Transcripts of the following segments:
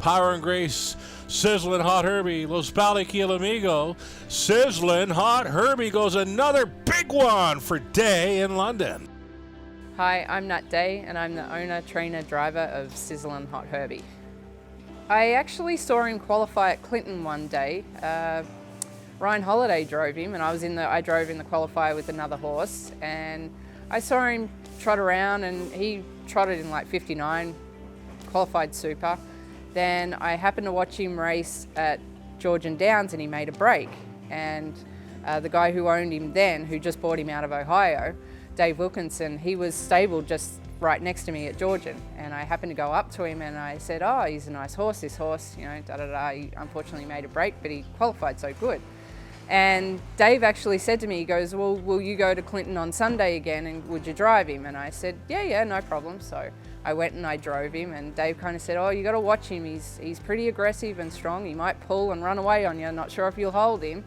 Power and Grace, Sizzlen Hot Herbie, Los Paliquil Amigo. Sizzlen Hot Herbie goes another big one for Day in London. Hi, I'm Nat Day and I'm the owner, trainer, driver of Sizzlen Hot Herbie. I actually saw him qualify at Clinton one day. Ryan Holiday drove him and I drove in the qualifier with another horse, and I saw him trot around and he trotted in like 59, qualified super. Then I happened to watch him race at Georgian Downs and he made a break. And the guy who owned him then, who just bought him out of Ohio, Dave Wilkinson, he was stabled just right next to me at Georgian. And I happened to go up to him and I said, oh, he's a nice horse, this horse, you know, He unfortunately made a break, but he qualified so good. And Dave actually said to me, he goes, well, will you go to Clinton on Sunday again and would you drive him? And I said, yeah, no problem. So I went and I drove him, and Dave kind of said, oh, you got to watch him. He's pretty aggressive and strong. He might pull and run away on you. Not sure if you'll hold him.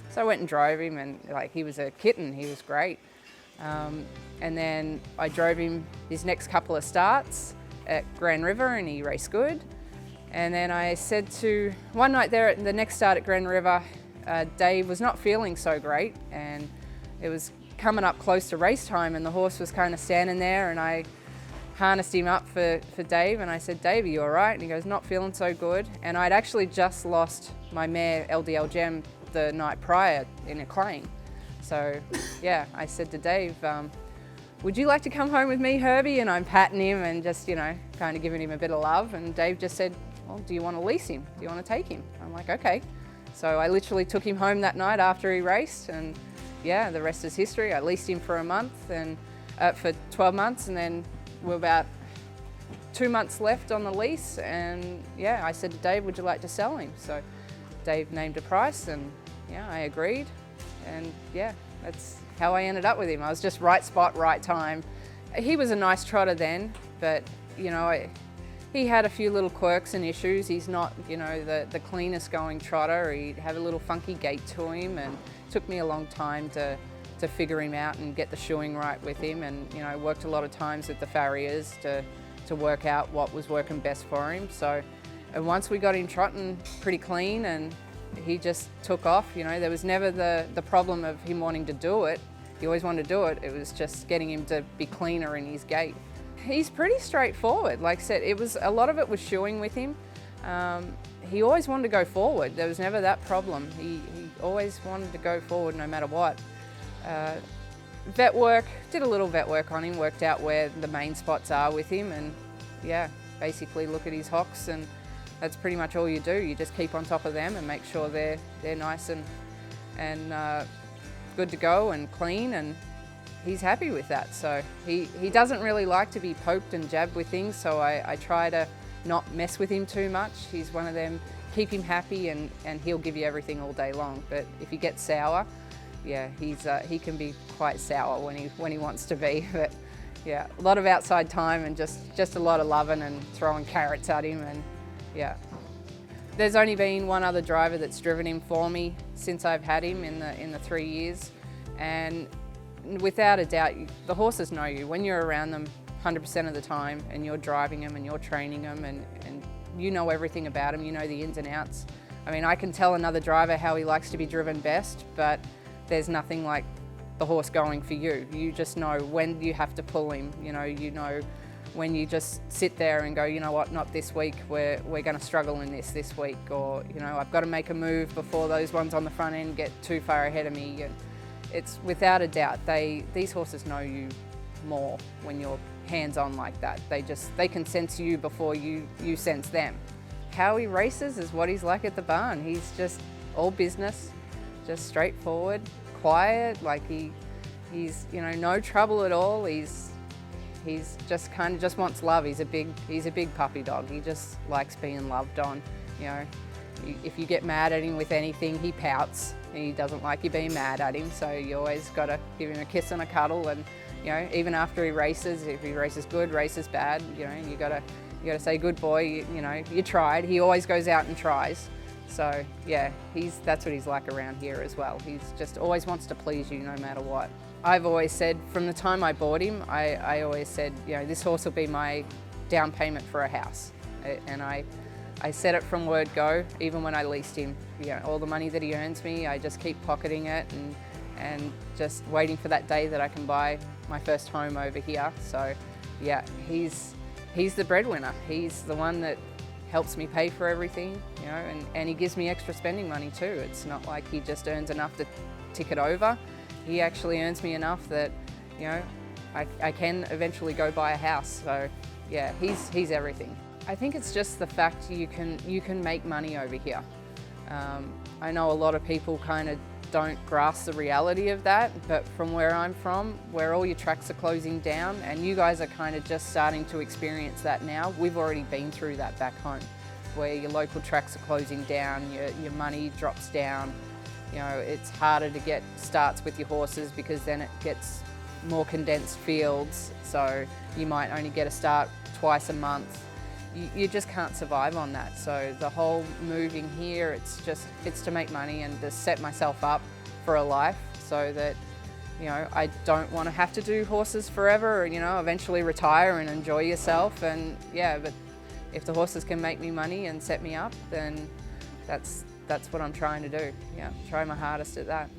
So I went and drove him, and like, he was a kitten. He was great. And then I drove him his next couple of starts at Grand River and he raced good. And then I said one night there at the next start at Grand River, Dave was not feeling so great, and it was coming up close to race time and the horse was kind of standing there, and I harnessed him up for Dave and I said, Dave, are you all right? And he goes, not feeling so good. And I'd actually just lost my mare LDL Gem the night prior in a claim. So yeah, I said to Dave, would you like to come home with me, Herbie? And I'm patting him and just, you know, kind of giving him a bit of love. And Dave just said, well, do you want to lease him? Do you want to take him? I'm like, okay. So I literally took him home that night after he raced, and yeah, the rest is history. I leased him for a month and for 12 months, and then we're about 2 months left on the lease. And yeah, I said to Dave, would you like to sell him? So Dave named a price, and yeah, I agreed. And yeah, that's how I ended up with him. I was just right spot, right time. He was a nice trotter then, but you know, he had a few little quirks and issues. He's not, you know, the cleanest going trotter. He'd have a little funky gait to him, and it took me a long time to figure him out and get the shoeing right with him. And you know, I worked a lot of times with the farriers to work out what was working best for him. So, and once we got him trotting pretty clean and he just took off, you know, there was never the problem of him wanting to do it. He always wanted to do it. It was just getting him to be cleaner in his gait. He's pretty straightforward. Like I said, a lot of it was shoeing with him. He always wanted to go forward. There was never that problem. He always wanted to go forward no matter what. Vet work, did a little vet work on him, worked out where the main spots are with him, and yeah, basically look at his hocks, and that's pretty much all you do. You just keep on top of them and make sure they're nice and good to go and clean, and he's happy with that. So he doesn't really like to be poked and jabbed with things, so I try to not mess with him too much. He's one of them, keep him happy and he'll give you everything all day long. But if he gets sour, yeah, he can be quite sour when he wants to be. But yeah, a lot of outside time and just a lot of loving and throwing carrots at him, and yeah. There's only been one other driver that's driven him for me since I've had him in the 3 years, and without a doubt, the horses know you. When you're around them 100% of the time and you're driving them and you're training them and you know everything about them, you know the ins and outs. I mean, I can tell another driver how he likes to be driven best, but there's nothing like the horse going for you. You just know when you have to pull him, you know when you just sit there and go, you know what, not this week, we're going to struggle in this week, or you know, I've got to make a move before those ones on the front end get too far ahead of me. And it's without a doubt, these horses know you more when you're hands-on like that. They can sense you before you sense them. How he races is what he's like at the barn. He's just all business, just straightforward, quiet, like he's you know, no trouble at all. He's just kind of just wants love. He's a big puppy dog. He just likes being loved on. You know, if you get mad at him with anything, he pouts. He doesn't like you being mad at him, so you always got to give him a kiss and a cuddle. And you know, even after he races, if he races good, races bad, you know, you got to say, good boy, you know, you tried. He always goes out and tries. So yeah, that's what he's like around here as well. He's just always wants to please you no matter what. I've always said, from the time I bought him, I always said, you know, this horse will be my down payment for a house. And I I set it from word go, even when I leased him. You know, all the money that he earns me, I just keep pocketing it and just waiting for that day that I can buy my first home over here. So yeah, he's the breadwinner. He's the one that helps me pay for everything, you know, and he gives me extra spending money too. It's not like he just earns enough to tick it over. He actually earns me enough that, you know, I can eventually go buy a house. So yeah, he's everything. I think it's just the fact you can make money over here. I know a lot of people kind of don't grasp the reality of that, but from where I'm from, where all your tracks are closing down, and you guys are kind of just starting to experience that now, we've already been through that back home, where your local tracks are closing down, your money drops down, you know, it's harder to get starts with your horses because then it gets more condensed fields, so you might only get a start twice a month. You just can't survive on that. So the whole moving here, it's to make money and to set myself up for a life so that, you know, I don't want to have to do horses forever, or, you know, eventually retire and enjoy yourself. And yeah, but if the horses can make me money and set me up, then that's what I'm trying to do. Yeah, try my hardest at that.